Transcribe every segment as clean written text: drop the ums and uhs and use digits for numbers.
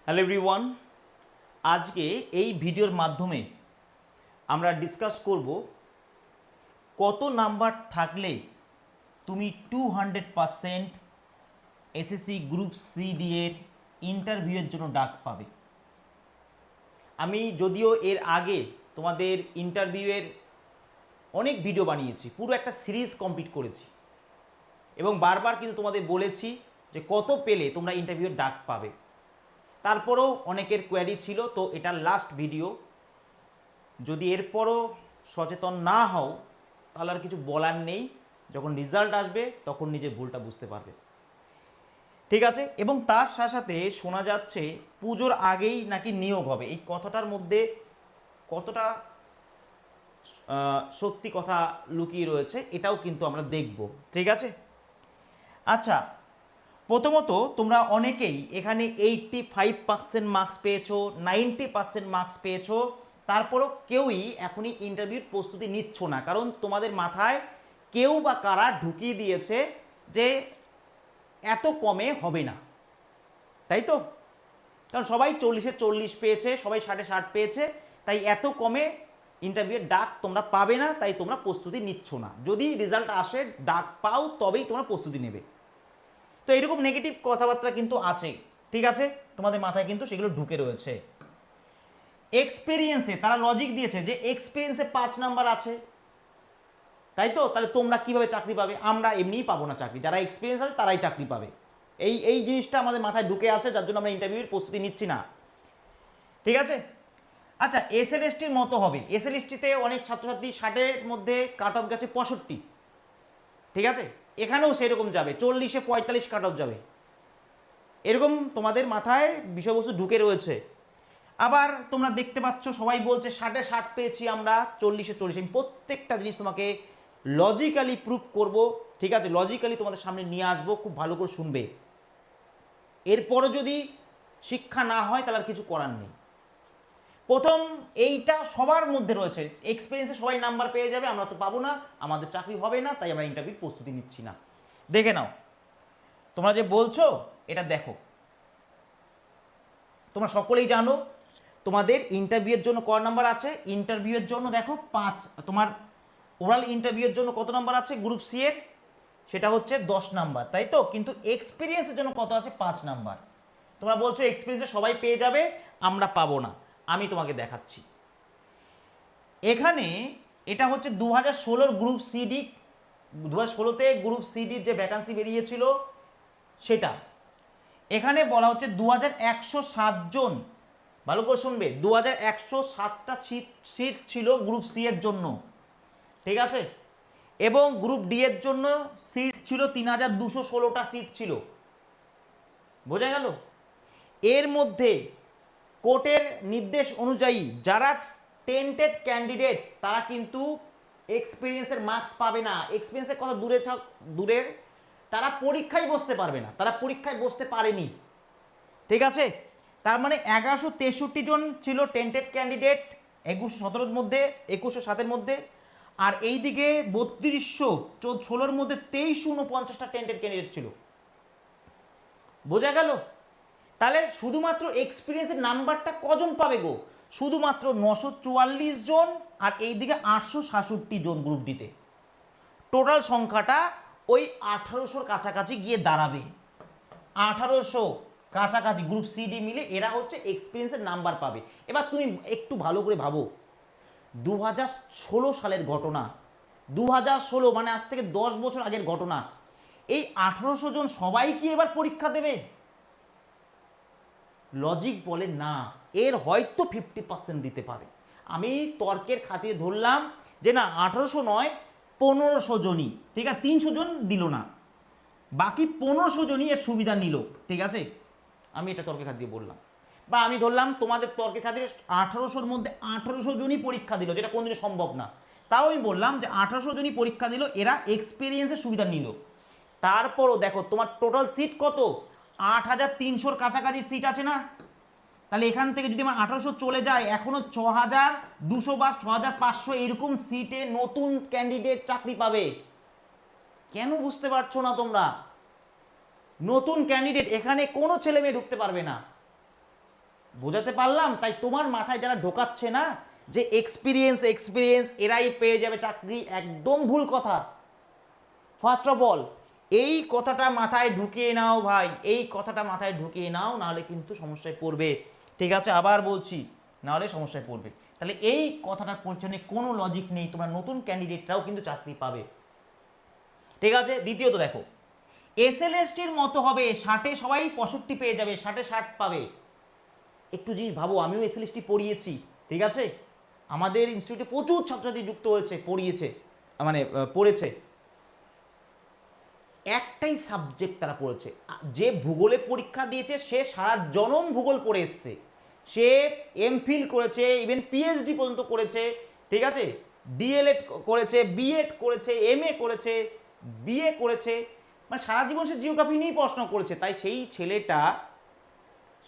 Hello everyone, আজকে এই ভিডিওর মাধ্যমে আমরা ডিসকাস করব কত নাম্বার থাকলে তুমি 200% এসএসসি গ্রুপ সিডি এর ইন্টারভিউয়ের জন্য ডাক পাবে। আমি যদিও এর আগে তোমাদের ইন্টারভিউয়ের অনেক ভিডিও বানিয়েছি, পুরো একটা সিরিজ কমপ্লিট করেছি এবং বারবার কিন্তু তোমাদের বলেছি যে কত পেলে তোমরা ইন্টারভিউয়ের ডাক পাবে। তারপরেও অনেকের কোয়ারি ছিল, তো এটা লাস্ট ভিডিও। যদি এরপরও সচেতন না হও তাহলে আর কিছু বলার নেই, যখন রেজাল্ট আসবে তখন নিজের ভুলটা বুঝতে পারবে। ঠিক আছে, এবং তার সাথে সাথে শোনা যাচ্ছে পুজোর আগেই নাকি নিয়োগ হবে। এই কথাটার মধ্যে কতটা সত্যি কথা লুকিয়ে রয়েছে এটাও কিন্তু আমরা দেখব। ঠিক আছে, আচ্ছা, প্রথমত তোমরা অনেকেই এখানে 85% মার্কস পেয়েছো, 90% মার্কস পেয়েছো, তারপরও কেউই এখনই ইন্টারভিউর প্রস্তুতি নিচ্ছ না, কারণ তোমাদের মাথায় কেউ বা কারা ঢুকিয়ে দিয়েছে যে এত কমে হবে না, তাই তো? কারণ সবাই 40-এ 40 পেয়েছে, সবাই 60-এ 60 পেয়েছে, তাই এত কমে ইন্টারভিউয়ের ডাক তোমরা পাবে না, তাই তোমরা প্রস্তুতি নিচ্ছ না। যদি রেজাল্ট আসে, ডাক পাও, তবেই তোমরা প্রস্তুতি নেবে। তো এরকম নেগেটিভ কথাবার্তা কিন্তু আছে, ঠিক আছে? তোমাদের মাথায় কিন্তু সেগুলো ঢুকে রয়েছে। এক্সপিরিয়েন্সে তারা লজিক দিয়েছে যে এক্সপিরিয়েন্সে 5 নাম্বার আছে, তাই তো? তাহলে তোমরা কিভাবে চাকরি পাবে? আমরা এমনিই পাবো না চাকরি, যারা এক্সপিরিয়েন্স আছে তারাই চাকরি পাবে। এই এই জিনিসটা আমাদের মাথায় ঢুকে আছে, যার জন্য আমরা ইন্টারভিউর প্রস্তুতি নিচ্ছি না। ঠিক আছে, আচ্ছা, এসএলএসটির মতো হবে। এসএলএসটিতে অনেক ছাত্রছাত্রী 60-এর মধ্যে কাট অফ গেছে 65, ঠিক আছে? এখানেও সেরকম যাবে, 40-এ 45 কাট অফ যাবে, এরকম তোমাদের মাথায় বিষয়বস্তু ঢুকে রয়েছে। আবার তোমরা দেখতে পাচ্ছ সবাই বলছে 60-এ 60 পেয়েছি আমরা, 40-এ 40। আমি প্রত্যেকটা জিনিস তোমাকে লজিক্যালি প্রুভ করব, ঠিক আছে? লজিক্যালি তোমাদের সামনে নিয়ে আসবো, খুব ভালো করে শুনবে। এরপরও যদি শিক্ষা না হয় তাহলে আর কিছু করার নেই। প্রথম এইটা সবার মধ্যে রয়েছে, এক্সপিরিয়েন্সে সবাই নাম্বার পেয়ে যাবে, আমরা তো পাবো না, আমাদের চাকরি হবে না, তাই আমরা ইন্টারভিউ প্রস্তুতি নিচ্ছি না। দেখে নাও, তোমরা যে বলছো এটা দেখো, তোমরা সকলেই জানো তোমাদের ইন্টারভিউয়ের জন্য ক নাম্বার আছে। ইন্টারভিউয়ের জন্য দেখো 5, তোমার ওরাল ইন্টারভিউয়ের জন্য কত নাম্বার আছে গ্রুপ সি এর? সেটা হচ্ছে 10 নাম্বার, তাই তো? কিন্তু এক্সপিরিয়েন্সের জন্য কত আছে? 5 নাম্বার। তোমরা বলছো এক্সপিরিয়েন্সে সবাই পেয়ে যাবে, আমরা পাবো না। আমি তোমাকে দেখাচ্ছি। এখানে এটা হচ্ছে 2016 গ্রুপ সিডি, 2016-তে গ্রুপ সিডির যে ভ্যাকান্সি বেরিয়েছিল সেটা। এখানে বলা হচ্ছে 2107 জন, ভালো করে শুনবে, 2107টা সিট ছিল গ্রুপ সি এর জন্য, ঠিক আছে? এবং গ্রুপ ডি এর জন্য সিট ছিল 3216টা সিট ছিল। বোঝা গেল? এর মধ্যে কোর্টের নির্দেশ অনুযায়ী যারা টেন্টেড ক্যান্ডিডেট তারা কিন্তু এক্সপিরিয়েন্সের মার্কস পাবে না। এক্সপিরিয়েন্সের কথা দূরের, তারা পরীক্ষায় বসতে পারবে না, তারা পরীক্ষায় বসতে পারেনি, ঠিক আছে? তার মানে 1163 জন ছিল টেন্টেড ক্যান্ডিডেট 2117-র মধ্যে, 2107-এর মধ্যে, আর এইদিকে 3216-র মধ্যে 2349টা টেন্টেড ক্যান্ডিডেট ছিল। বোঝা গেল? তাহলে শুধুমাত্র এক্সপিরিয়েন্সের নাম্বারটা কজন পাবে গো? শুধুমাত্র 944 জন, আর এইদিকে 866 জন গ্রুপ ডিতে। টোটাল সংখ্যাটা ওই 1800-র কাছাকাছি গিয়ে দাঁড়াবে। 1800 কাছাকাছি গ্রুপ সিডি মিলে এরা হচ্ছে এক্সপিরিয়েন্সের নাম্বার পাবে। এবার তুমি একটু ভালো করে ভাবো, 2016 সালের ঘটনা, 2016 মানে আজ থেকে 10 বছর আগের ঘটনা। এই 1800 জন সবাই কি এবার পরীক্ষা দেবে? লজিক বলে না, এর হয়তো 50% দিতে পারে। আমি তর্কের খাতিরে ধরলাম যে না, 1800 নয়, 1500 জনই, ঠিক আছে? 300 জন দিল না, বাকি 1500 জনই এর সুবিধা নিল, ঠিক আছে? আমি এটা তর্কের খাতিরে বললাম, বা আমি ধরলাম তোমাদের তর্কের খাতিরে 1800-র মধ্যে 1800 জনই পরীক্ষা দিল, যেটা কোনোদিনও সম্ভব না। তাও আমি বললাম যে 1800 জনই পরীক্ষা দিল, এরা এক্সপিরিয়েন্সের সুবিধা নিল। তারপরও দেখো তোমার টোটাল সিট কত? 8300-র কাছাকাছি সিট আছে না? তাহলে এখান থেকে যদি আমার 1800 চলে যায়, এখনো 6200 বা 6500 এরকম সিটে নতুন ক্যান্ডিডেট চাকরি পাবে। কেন বুঝতে পারছো না তোমরা? নতুন ক্যান্ডিডেট, এখানে কোনো ছেলে মেয়ে ঢুকতে পারবে না। বোঝাতে পারলাম? তাই তোমার মাথায় যারা ঢোকাচ্ছে না যে এক্সপিরিয়েন্স এক্সপিরিয়েন্স এরাই পেয়ে যাবে চাকরি, একদম ভুল কথা। ফার্স্ট অফ অল এই কথাটা মাথায় ঢুকিয়ে নাও ভাই, এই কথাটা মাথায় ঢুকিয়ে নাও, নাহলে কিন্তু সমস্যায় পড়বে। ঠিক আছে, আবার বলছি, নাহলে সমস্যায় পড়বে। তাহলে এই কথাটার পেছনে কোনো লজিক নেই, তোমরা নতুন ক্যান্ডিডেটরাও কিন্তু চাকরি পাবে। ঠিক আছে, দ্বিতীয়ত দেখো, এসএলএসটির মতো হবে, 60-এ সবাই 65 পেয়ে যাবে, 60-এ 60 পাবে। একটু জিনিস ভাবো, আমিও এসএলএসটি পড়িয়েছি, ঠিক আছে, আমাদের ইনস্টিটিউটে প্রচুর ছাত্রছাত্রী যুক্ত হয়েছে, পড়িয়েছে, মানে পড়েছে। একটাই সাবজেক্ট তারা পড়েছে, যে ভূগোলে পরীক্ষা দিয়েছে সে সারা জনম ভূগোল পড়ে এসছে, সে এমফিল করেছে, ইভেন পিএইচডি পর্যন্ত করেছে, ঠিক আছে, ডিএলএড করেছে, বিএড করেছে, এমএ করেছে, বিএ করেছে, মানে সারা জীবন সে জিওগ্রাফি নিয়েই পড়াশোনা করেছে। তাই সেই ছেলেটা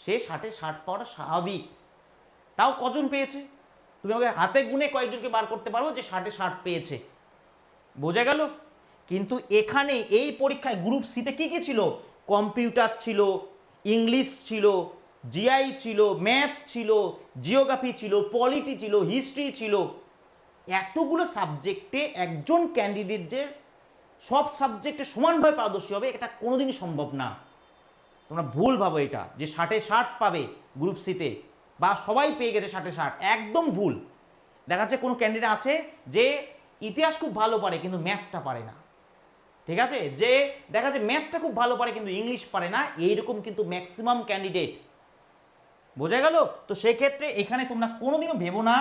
সে 60-এ 60 পাওয়াটা স্বাভাবিক। তাও কজন পেয়েছে? তুমি আমাকে হাতে গুনে কয়েকজনকে বার করতে পারবো যে 60-এ 60 পেয়েছে, বোঝা গেল? কিন্তু এখানে এই পরীক্ষায় গ্রুপ সিতে কী কী ছিল? কম্পিউটার ছিল, ইংলিশ ছিল, জিআই ছিল, ম্যাথ ছিল, জিওগ্রাফি ছিল, পলিটি ছিল, হিস্ট্রি ছিল। এতগুলো সাবজেক্টে একজন ক্যান্ডিডেট যে সব সাবজেক্টে সমানভাবে পারদর্শী হবে, এটা কোনোদিনই সম্ভব না। তোমরা ভুল ভাবো এটা যে 60-এ 60 পাবে গ্রুপ সিতে, বা সবাই পেয়ে গেছে 60-এ 60, একদম ভুল। দেখা যাচ্ছে কোনো ক্যান্ডিডেট আছে যে ইতিহাস খুব ভালো পারে কিন্তু ম্যাথটা পারে না, ঠিক আছে, যে দেখা যাচ্ছে ম্যাথটা খুব ভালো পারে কিন্তু ইংলিশ পারে না, এইরকম কিন্তু ম্যাক্সিমাম ক্যান্ডিডেট, বোঝা গেল? তো সেক্ষেত্রে এখানে তোমরা কোনোদিনও ভেবো না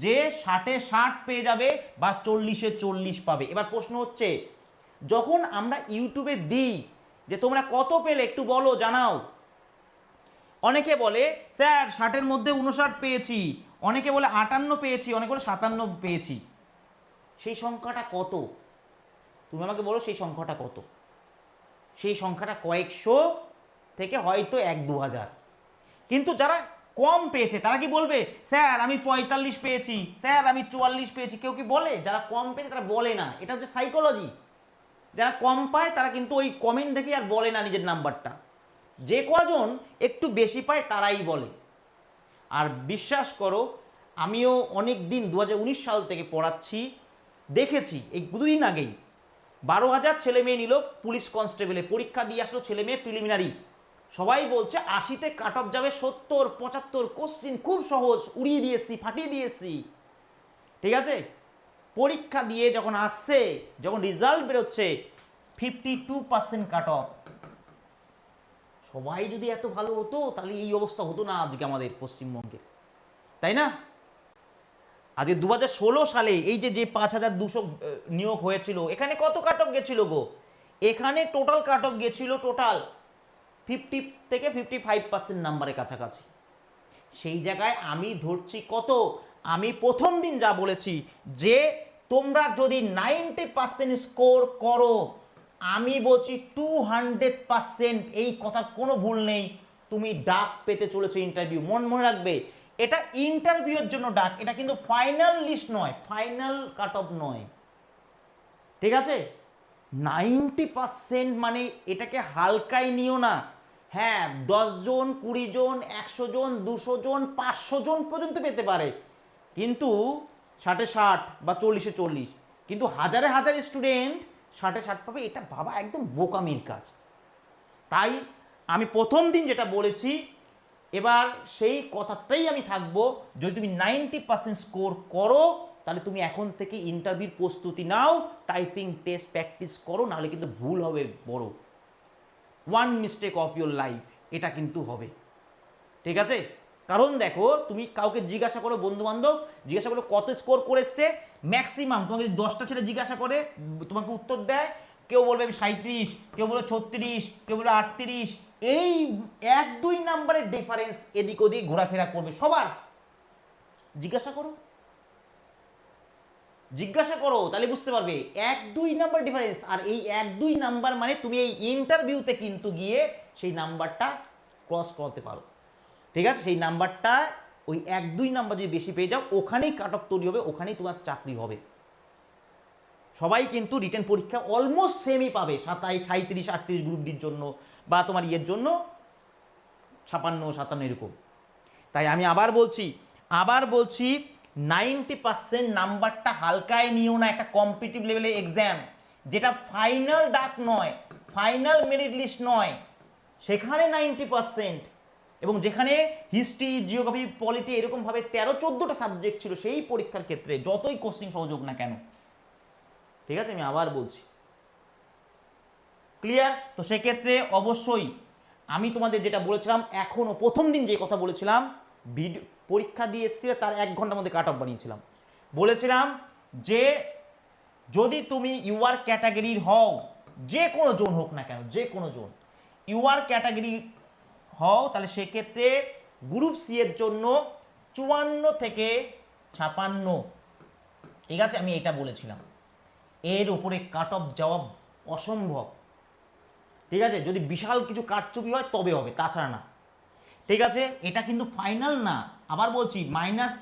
যে 60-এ 60 পেয়ে যাবে বা 40-এ 40 পাবে। এবার প্রশ্ন হচ্ছে, যখন আমরা ইউটিউবে দিই যে তোমরা কত পেলে একটু বলো, জানাও, অনেকে বলে স্যার 60-এর মধ্যে 59 পেয়েছি, অনেকে বলে 58 পেয়েছি, অনেকে বলে 57 পেয়েছি। সেই সংখ্যাটা কত? তুমি আমাকে বলো সেই সংখ্যাটা কত? সেই সংখ্যাটা কয়েকশো থেকে হয়তো 1-2 হাজার। কিন্তু যারা কম পেয়েছে তারা কি বলবে স্যার আমি 45 পেয়েছি, স্যার আমি 44 পেয়েছি? কেউ কি বলে? যারা কম পেয়েছে তারা বলে না, এটা হচ্ছে সাইকোলজি। যারা কম পায় তারা কিন্তু ওই কমেন্ট দেখে আর বলে না নিজের নাম্বারটা, যে কজন একটু বেশি পায় তারাই বলে। আর বিশ্বাস করো, আমিও অনেক দিন 2019 সাল থেকে পড়াচ্ছি, দেখেছি এই দুদিন আগেই 12,000 ছেলে মেয়ে নিল পুলিশ কনস্টেবলে, পরীক্ষা দিয়ে আসলো ছেলে মেয়ে প্রিলিমিনারি, সবাই বলছে 80-তে কাট অফ যাবে, 70-75 কোশ্চিন খুব সহজ, উড়িয়ে দিয়েছি, ফাটিয়ে দিয়েছি, ঠিক আছে। পরীক্ষা দিয়ে যখন আসছে, যখন রেজাল্ট বেরোচ্ছে 52% কাট অফ। সবাই যদি এত ভালো হতো তাহলে এই অবস্থা হতো না আজকে আমাদের পশ্চিমবঙ্গে, তাই না? আজকে 2016 সালে এই যে 5,200 নিয়োগ হয়েছিল, এখানে কত কাট অফ গেছিল গো? এখানে টোটাল কাট অফ গেছিল টোটাল 50 থেকে 55% নাম্বারের কাছাকাছি। সেই জায়গায় আমি ধরছি কত? আমি প্রথম দিন যা বলেছি যে তোমরা যদি 90% স্কোর করো, আমি বলছি 200%, এই কথার কোনো ভুল নেই, তুমি ডাক পেতে চলেছো ইন্টারভিউ। মনে রাখবে, এটা ইন্টারভিউয়ের জন্য ডাক, এটা কিন্তু ফাইনাল লিস্ট নয়, ফাইনাল কাট অফ নয়, ঠিক আছে। 90% মানে এটাকে হালকাই নিও না। হ্যাঁ, 10 জন, 20 জন, 100 জন, 200 জন, 500 জন পর্যন্ত পেতে পারে, কিন্তু 60-এ 60 বা 40-এ 40, কিন্তু হাজারে হাজার স্টুডেন্ট 60-এ 60 পাবে, এটা ভাবা একদম বোকামির কাজ। তাই আমি প্রথম দিন যেটা বলেছি, এবার সেই কথাটাই আমি থাকবো, যদি তুমি 90% স্কোর করো তাহলে তুমি এখন থেকে ইন্টারভিউর প্রস্তুতি নাও, টাইপিং টেস্ট প্র্যাকটিস করো, নাহলে কিন্তু ভুল হবে বড়, one mistake of your life, এটা কিন্তু হবে, ঠিক আছে। কারণ দেখো, তুমি কাউকে জিজ্ঞাসা করো, বন্ধু বান্ধব জিজ্ঞাসা করো কত স্কোর করেছে, ম্যাক্সিমাম তোমাকে যদি 10টা ছেলে জিজ্ঞাসা করে তোমাকে উত্তর দেয়, কেউ বলবে আমি 37, কেউ বলবে 36, কেউ বলবে 38, এই 1-2 নাম্বারের ডিফারেন্স এদিক ওদিক ঘোরাফেরা করবে সবার। জিজ্ঞাসা করো, জিজ্ঞাসা করো, তাহলে বুঝতে পারবে 1-2 নাম্বার ডিফারেন্স। আর এই 1-2 নাম্বার মানে তুমি এই ইন্টারভিউতে কিন্তু গিয়ে সেই নাম্বারটা ক্রস করতে পারো, ঠিক আছে। সেই নাম্বারটা ওই 1-2 নাম্বার যদি বেশি পেয়ে যাও, ওখানেই কাট অফ তৈরি হবে, ওখানেই তোমার চাকরি হবে। সবাই কিন্তু রিটেন পরীক্ষা অলমোস্ট সেমই পাবে, 27, 37, 38 গ্রুপ ডির জন্য, বা তোমার ইয়ের জন্য 56, 57 এরকম। তাই আমি আবার বলছি 90% নাম্বারটা হালকায় নিও না একটা কম্পিটিটিভ লেভেলের এক্সাম, যেটা ফাইনাল ডাক নয়, ফাইনাল মেরিট লিস্ট নয়, সেখানে 90%, এবং যেখানে হিস্ট্রি, জিওগ্রাফি, পলিটি এরকমভাবে 13-14টা সাবজেক্ট ছিল সেই পরীক্ষার ক্ষেত্রে যতই কোশ্চিন সহজ হোক না কেন। ঠিক আছে, আমি আবার বলছি, ক্লিয়ার? তো সেক্ষেত্রে অবশ্যই আমি তোমাদের যেটা বলেছিলাম, এখনও প্রথম দিন যে কথা বলেছিলাম, ভিডিও পরীক্ষা দিয়ে এসেছিলে তার 1 ঘন্টার মধ্যে কাট অফ বানিয়েছিলাম, বলেছিলাম যে যদি তুমি ইউআর ক্যাটাগরির হও, যে কোনো জোন হোক না কেন, যে কোনো জোন ইউআর ক্যাটাগরি হও, তাহলে সেক্ষেত্রে গ্রুপ সি এর জন্য 54 থেকে 56, ঠিক আছে, আমি এটা বলেছিলাম। এর উপরে কাট অফ যাওয়া অসম্ভব, ঠিক আছে, যদি বিশাল কিছু কারচুপি হয় তবে হবে, তাছাড়া না। ঠিক আছে, এটা কিন্তু ফাইনাল না, আবার বলছি, মাইনাস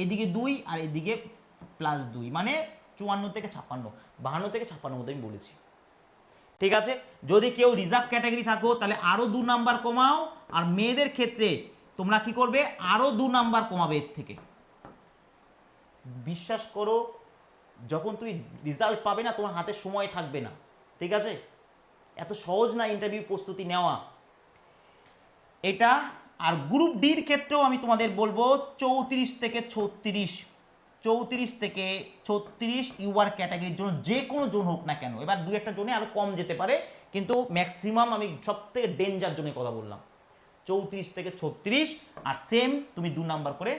এদিকে 2 আর এদিকে +2, মানে 54 থেকে 56, 52 থেকে 56 মতো আমি বলেছি। ঠিক আছে, যদি কেউ রিজার্ভ ক্যাটাগরি থাকো তাহলে আরও 2 নাম্বার কমাও, আর মেয়েদের ক্ষেত্রে তোমরা কি করবে, আরও 2 নাম্বার কমাবে এর থেকে। বিশ্বাস করো, যখন তুমি রেজাল্ট পাবে না, তোমার হাতে সময় থাকবে না। ঠিক আছে, এত সহজ না ইন্টারভিউ প্রস্তুতি নেওয়া এটা। আর গ্রুপ ডির ক্ষেত্রেও আমি তোমাদের বলবো 34 থেকে 36, 34 থেকে 36 ইউআর ক্যাটাগরির জন্য, যে কোনো জোন হোক না কেন। এবার 2-1টা জোনে আরও কম যেতে পারে, কিন্তু ম্যাক্সিমাম আমি সব থেকে ডেঞ্জার জোনে কথা বললাম, 34 থেকে 36। আর সেম তুমি 2 নাম্বার করে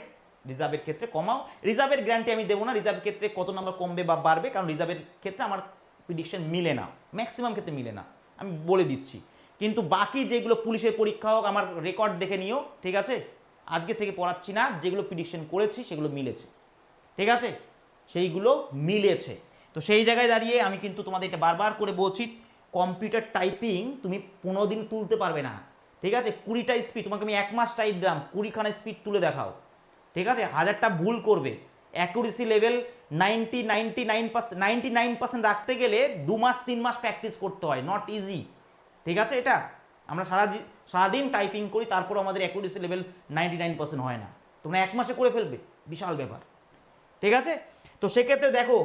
রিজার্ভের ক্ষেত্রে কমাও। রিজার্ভের গ্যারান্টি আমি দেবো না, রিজার্ভের ক্ষেত্রে কত নাম্বার কমবে বা বাড়বে, কারণ রিজার্ভের ক্ষেত্রে আমার প্রিডিকশন মিলে না, ম্যাক্সিমাম ক্ষেত্রে মিলে না, আমি বলে দিচ্ছি। কিন্তু বাকি যেগুলো পুলিশের পরীক্ষা হোক, আমার রেকর্ড দেখে নিও, ঠিক আছে, আজকে থেকে পড়াচ্ছি না, যেগুলো প্রিডিকশন করেছি সেগুলো মিলেছে, ঠিক আছে, সেইগুলো মিলেছে। তো সেই জায়গায় দাঁড়িয়ে আমি কিন্তু তোমাদের এটা বারবার করে বলছি, কম্পিউটার টাইপিং তুমি 15 দিন তুলতে পারবে না, ঠিক আছে। 20টা স্পিড, তোমাকে আমি 1 মাস টাইপ দিলাম, 20খানা স্পিড তুলে দেখাও, ঠিক আছে, 1000টা ভুল করবে। অ্যাকুরেসি লেভেল 99% রাখতে গেলে 2 মাস 3 মাস প্র্যাকটিস করতে হয়, নট ইজি, ঠিক আছে। এটা আমরা সারাদিন টাইপিং করি, তারপর আমাদের অ্যাকুরেসি লেভেল 99% হয় না, তোমরা 1 মাসে করে ফেলবে, বিশাল ব্যাপার, ঠিক আছে। তো সেক্ষেত্রে দেখো,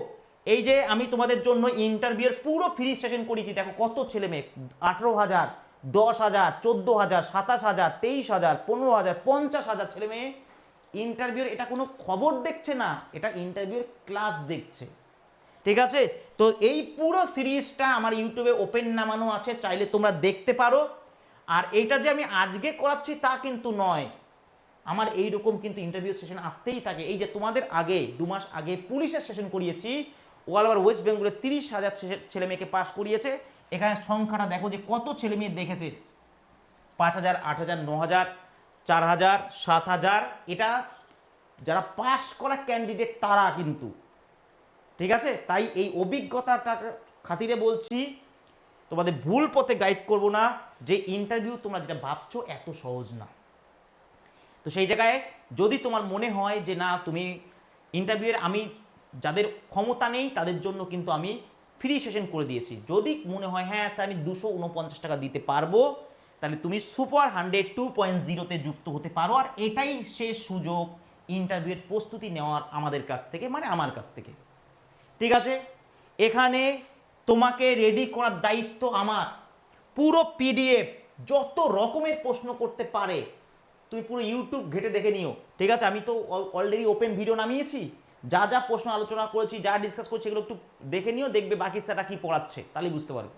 এই যে আমি তোমাদের জন্য ইন্টারভিউর পুরো ফ্রি সেশন করেছি, দেখো কত ছেলে মেয়ে, 18,000, 10,000, 14,000, 27,000, 23,000, 15,000, 50,000 ছেলে মেয়ে ইন্টারভিউর, এটা কোনো খবর দেখছে না, এটা ইন্টারভিউর ক্লাস দেখছে, ঠিক আছে। তো এই পুরো সিরিজটা আমার ইউটিউবে ওপেন নামানো আছে, চাইলে তোমরা দেখতে পারো। আর এইটা যে আমি আজকে করাচ্ছি তা কিন্তু নয়, আমার এইরকম কিন্তু ইন্টারভিউ সেশন আসতেই থাকে। এই যে তোমাদের আগে 2 মাস আগে পুলিশের সেশন করিয়েছি, অল ওভার ওয়েস্ট বেঙ্গলে 30,000 ছেলে মেয়েকে পাস করিয়েছে। এখানে সংখ্যাটা দেখো যে কত ছেলে মেয়ে দেখেছে, 5,000, 8,000, 9,000, 4,000, 7,000, এটা যারা পাস করা ক্যান্ডিডেট তারা কিন্তু, ঠিক আছে। তাই এই অভিজ্ঞতাটা খাতিরে বলছি, তোমাদের ভুল পথে গাইড করব না, যে ইন্টারভিউ তোমরা যেটা ভাবছো এত সহজ না। তো সেই জায়গায় যদি তোমার মনে হয় যে না তুমি ইন্টারভিউয়ের, আমি যাদের ক্ষমতা নেই তাদের জন্য কিন্তু আমি ফ্রি সেশন করে দিয়েছি। যদি মনে হয় হ্যাঁ স্যার আমি 249 টাকা দিতে পারবো, তাহলে তুমি সুপার 100 2.0-তে যুক্ত হতে পারো। আর এটাই শেষ সুযোগ ইন্টারভিউয়ের প্রস্তুতি নেওয়ার আমাদের কাছ থেকে, মানে আমার কাছ থেকে, ঠিক আছে। এখানে তোমাকে রেডি করার দায়িত্ব আমার। পুরো পিডিএফ, যত রকমের প্রশ্ন করতে পারে তুমি পুরো ইউটিউব ঘেটে দেখে নিও, ঠিক আছে। আমি তো অলরেডি ওপেন ভিডিও নামিয়েছি, যা যা প্রশ্ন আলোচনা করেছি, যা ডিসকাস করছি, এগুলো একটু দেখে নিও, দেখবে বাকি স্যারটা কী পড়াচ্ছে, তাহলে বুঝতে পারবে।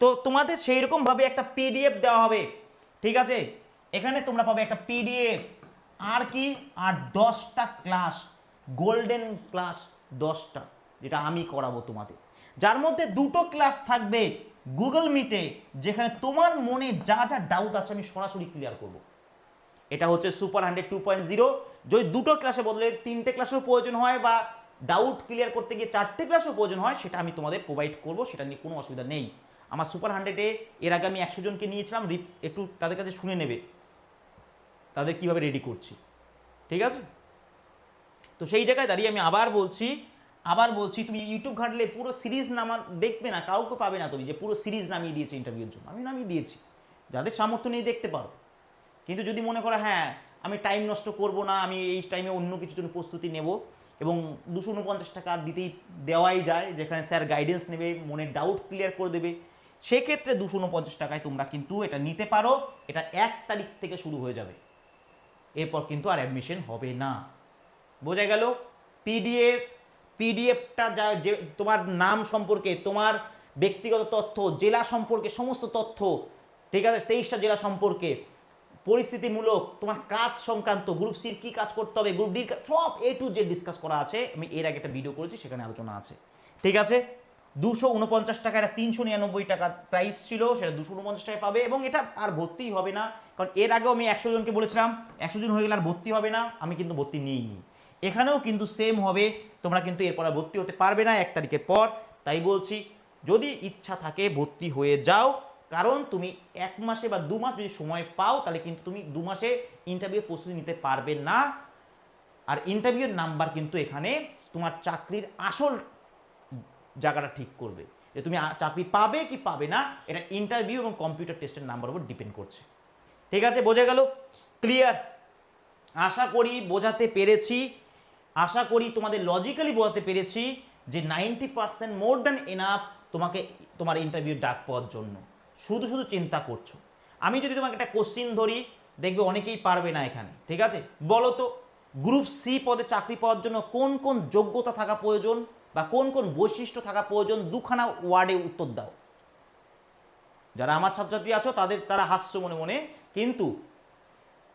তো তোমাদের সেই রকমভাবে একটা পিডিএফ দেওয়া হবে, ঠিক আছে। এখানে তোমরা পাবে একটা পিডিএফ, আর কি, আর 10টা ক্লাস, গোল্ডেন ক্লাস 10টা, যেটা আমি করাবো তোমাদের, যার মধ্যে 2টো ক্লাস থাকবে গুগল মিটে, যেখানে তোমার মনে যা যা ডাউট আছে আমি সরাসরি ক্লিয়ার করব। এটা হচ্ছে সুপার 100 2.0। যদি 2টো ক্লাসে বদলে 3টে ক্লাসের প্রয়োজন হয়, বা ডাউট ক্লিয়ার করতে গিয়ে 4টে ক্লাসের প্রয়োজন হয়, সেটা আমি তোমাদের প্রোভাইড করব, সেটা নিয়ে কোনো অসুবিধা নেই। আমার সুপার 100-এ এর আগে আমি 100 জনকে নিয়েছিলাম, একটু তাদের কাছে শুনে নেবে তাদের কিভাবে রেডি করছি, ঠিক আছে। তো সেই জায়গায় দাঁড়িয়ে আমি আবার বলছি তুমি ইউটিউব ঘাটলে পুরো সিরিজ দেখবে না, কাউকে পাবে না তুমি যে পুরো সিরিজ নামিয়ে দিয়েছে ইন্টারভিউর জন্য, আমি নামিয়ে দিয়েছি, যাদের সামর্থ্য নেই দেখতে পারো। কিন্তু যদি মনে করো হ্যাঁ আমি টাইম নষ্ট করব না, আমি এই টাইমে অন্য কিছুর জন্য প্রস্তুতি নেব, এবং 249 টাকা দিতেই দেওয়াই যায়, যেখানে স্যার গাইডেন্স নেবে, মনের ডাউট ক্লিয়ার করে দেবে, সেক্ষেত্রে 249 টাকায় তোমরা কিন্তু এটা নিতে পারো। এটা 1 তারিখ থেকে শুরু হয়ে যাবে, এরপর কিন্তু আর অ্যাডমিশন হবে না। বোঝা গেল? পিডিএফটা যা, যে তোমার নাম সম্পর্কে, তোমার ব্যক্তিগত তথ্য, জেলা সম্পর্কে সমস্ত তথ্য, ঠিক আছে, 23টা জেলা সম্পর্কে, পরিস্থিতিমূলক, তোমার কাজ সংক্রান্ত, গ্রুপ সির কী কাজ করতে হবে, গ্রুপ ডির সব A to Z ডিসকাস করা আছে। আমি এর আগে একটা ভিডিও করেছি, সেখানে আলোচনা আছে, ঠিক আছে। 249 টাকা, এটা 399 টাকা প্রাইস ছিল, সেটা 249 টাকায় পাবে, এবং এটা আর ভর্তিই হবে না, কারণ এর আগেও আমি 100 জনকে বলেছিলাম 100 জন হয়ে গেলে আর ভর্তি হবে না, আমি কিন্তু ভর্তি নিইনি। এখানেও কিন্তু সেম হবে, তোমরা কিন্তু এরপর আর ভর্তি হতে পারবে না 1 তারিখের পর। তাই বলছি, যদি ইচ্ছা থাকে ভর্তি হয়ে যাও, কারণ তুমি 1 মাসে বা 2 মাস যদি সময় পাও, তাহলে কিন্তু তুমি 2 মাসে ইন্টারভিউ প্রস্তুতি নিতে পারবে না। আর ইন্টারভিউর নাম্বার কিন্তু এখানে তোমার চাকরির আসল জায়গাটা ঠিক করবে, যে তুমি চাকরি পাবে কি পাবে না, এটা ইন্টারভিউ এবং কম্পিউটার টেস্টের নাম্বার উপর ডিপেন্ড করছে। ঠিক আছে, বোঝা গেল? ক্লিয়ার? আশা করি বোঝাতে পেরেছি, আশা করি তোমাদের লজিক্যালি বোঝাতে পেরেছি যে 90% মোর দ্যান এনাফ তোমাকে তোমার ইন্টারভিউ ডাক পাওয়ার জন্য। শুধু শুধু চিন্তা করছো। আমি যদি তোমাকে একটা কোশ্চিন ধরি, দেখবে অনেকেই পারবে না এখানে, ঠিক আছে? বলো তো, গ্রুপ সি পদে চাকরি পাওয়ার জন্য কোন কোন যোগ্যতা থাকা প্রয়োজন বা কোন কোন বৈশিষ্ট্য থাকা প্রয়োজন, 2খানা ওয়ার্ডে উত্তর দাও। যারা আমার ছাত্রছাত্রী আছো তারা হাসছো মনে মনে, কিন্তু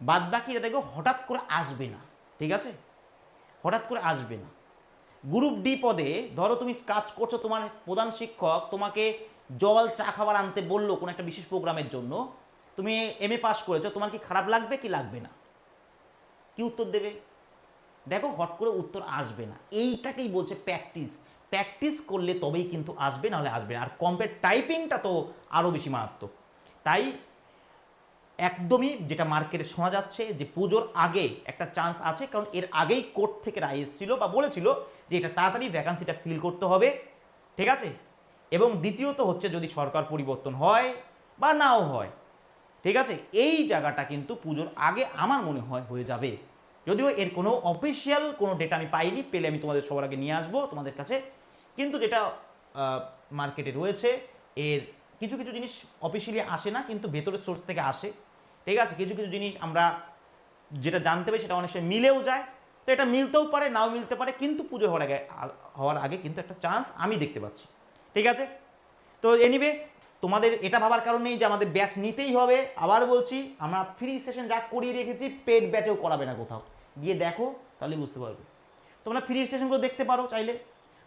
বাদবাকিরা দেখো হঠাৎ করে আসবে না, ঠিক আছে? হঠাৎ করে আসবে না। গ্রুপ ডি পদে ধরো তুমি কাজ করছো, তোমার প্রধান শিক্ষক তোমাকে জল চা খাবার আনতে বললো কোনো একটা বিশেষ প্রোগ্রামের জন্য, তুমি MA পাস করেছো, তোমার কি খারাপ লাগবে কি লাগবে না? কি উত্তর দেবে? দেখো, হট করে উত্তর আসবে না। এইটাকেই বলছে প্র্যাকটিস। প্র্যাকটিস করলে তবেই কিন্তু আসবে, নাহলে আসবে না। আর কম্পেয়ার টাইপিংটা তো আরও বেশি মারাত্মক। তাই একদমই যেটা মার্কেটে শোনা যাচ্ছে যে পুজোর আগে একটা চান্স আছে, কারণ এর আগেই কোর্ট থেকে রায় এসেছিল বা বলেছিল যে এটা তাড়াতাড়ি ভ্যাকান্সিটা ফিল করতে হবে, ঠিক আছে? এবং দ্বিতীয়ত হচ্ছে, যদি সরকার পরিবর্তন হয় বা নাও হয়, ঠিক আছে, এই জায়গাটা কিন্তু পুজোর আগে আমার মনে হয় হয়ে যাবে। যদিও এর কোনো অফিসিয়াল কোনো ডেটা আমি পাইনি, পেলে আমি তোমাদের সবার আগে নিয়ে আসবো তোমাদের কাছে। কিন্তু যেটা মার্কেটে রয়েছে, এর কিছু কিছু জিনিস অফিসিয়ালি আসে না, কিন্তু ভেতরের সোর্স থেকে আসে, ঠিক আছে? কিছু কিছু জিনিস আমরা যেটা জানতে পারি সেটা অনেক সময় মিলেও যায়। তো এটা মিলতেও পারে, নাও মিলতে পারে, কিন্তু পুজো হওয়ার আগে কিন্তু একটা চান্স আমি দেখতে পাচ্ছি, ঠিক আছে? তো এনিওয়ে, তোমাদের এটা ভাবার কারণ নেই যে আমাদের ব্যাচ নিতেই হবে। আবার বলছি, আমরা ফ্রি সেশন যা করিয়ে রেখেছি, পেড ব্যাচেও করাবে না কোথাও, গিয়ে দেখো, তাহলে বুঝতে পারবে। তোমরা ফ্রি সেশনগুলো দেখতে পারো চাইলে।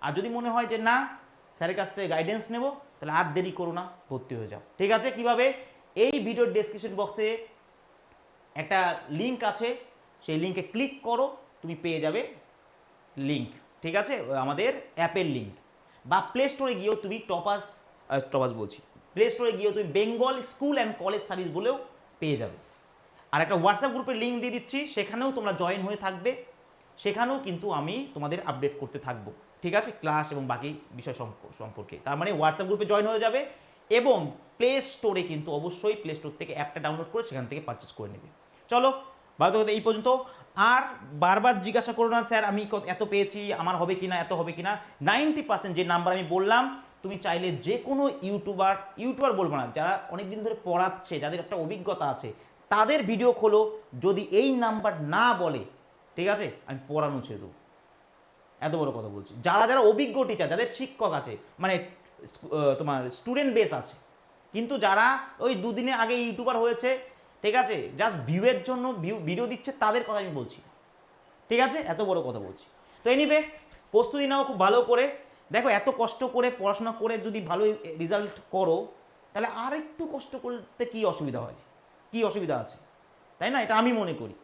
আর যদি মনে হয় যে না, স্যারের কাছ থেকে গাইডেন্স নেবো, তাহলে আর দেরি করো না, ভর্তি হয়ে যাও। ঠিক আছে? কিভাবে? এই ভিডিওর ডেসক্রিপশন বক্সে একটা লিঙ্ক আছে, সেই লিঙ্কে ক্লিক করো, তুমি পেয়ে যাবে লিঙ্ক, ঠিক আছে? আমাদের অ্যাপের লিঙ্ক। বা প্লে স্টোরে গিয়েও তুমি টপাস বলছি, প্লে স্টোরে গিয়েও তুমি Bengal school and college service বলেও পেয়ে যাবে। আর একটা হোয়াটসঅ্যাপ গ্রুপের লিঙ্ক দিয়ে দিচ্ছি, সেখানেও তোমরা জয়েন হয়ে থাকবে, সেখানেও কিন্তু আমি তোমাদের আপডেট করতে থাকবো, ঠিক আছে? ক্লাস এবং বাকি বিষয় সম্পর্কে। তার মানে হোয়াটসঅ্যাপ গ্রুপে জয়েন হয়ে যাবে, এবং প্লে স্টোরে কিন্তু অবশ্যই প্লে স্টোর থেকে অ্যাপটা ডাউনলোড করে সেখান থেকে পারচেস করে নেবে। চলো, ভালো কথা, এই পর্যন্ত। আর বারবার জিজ্ঞাসা করো না স্যার আমি এত পেয়েছি, আমার হবে কিনা, এত হবে কিনা। 90% যে নাম্বার আমি বললাম, তুমি চাইলে যে কোনো ইউটিউবার বলবো না, যারা অনেক দিন ধরে পড়াচ্ছে, যাদের একটা অভিজ্ঞতা আছে, তাদের ভিডিও খোলো, যদি এই নাম্বার না বলে, ঠিক আছে, আমি পড়ানো ছেড়ে দেবো। এত বড় কথা বলছি। যারা যারা অভিজ্ঞ টিচার, যাদের শিক্ষক আছে, মানে তোমার স্টুডেন্ট বেস আছে, কিন্তু যারা ওই দুদিনে আগে ইউটিউবার হয়েছে, ঠিক আছে, জাস্ট ভিউয়ের জন্য ভিডিও দিচ্ছে, তাদের কথা আমি বলছি, ঠিক আছে? এত বড় কথা বলছি। তো এনিওয়ে, প্রস্তুতি নাও খুব ভালো করে। দেখো, এত কষ্ট করে পড়াশোনা করে যদি ভালো রেজাল্ট করো, তাহলে আর একটু কষ্ট করতে কি অসুবিধা হয়, কি অসুবিধা আছে, তাই না? এটা আমি মনে করি।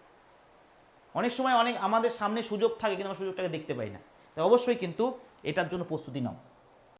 অনেক সময় আমাদের সামনে সুযোগ থাকে, কিন্তু আমরা সুযোগটাকে দেখতে পাই না। তাই অবশ্যই কিন্তু এটার জন্য প্রস্তুতি নাও।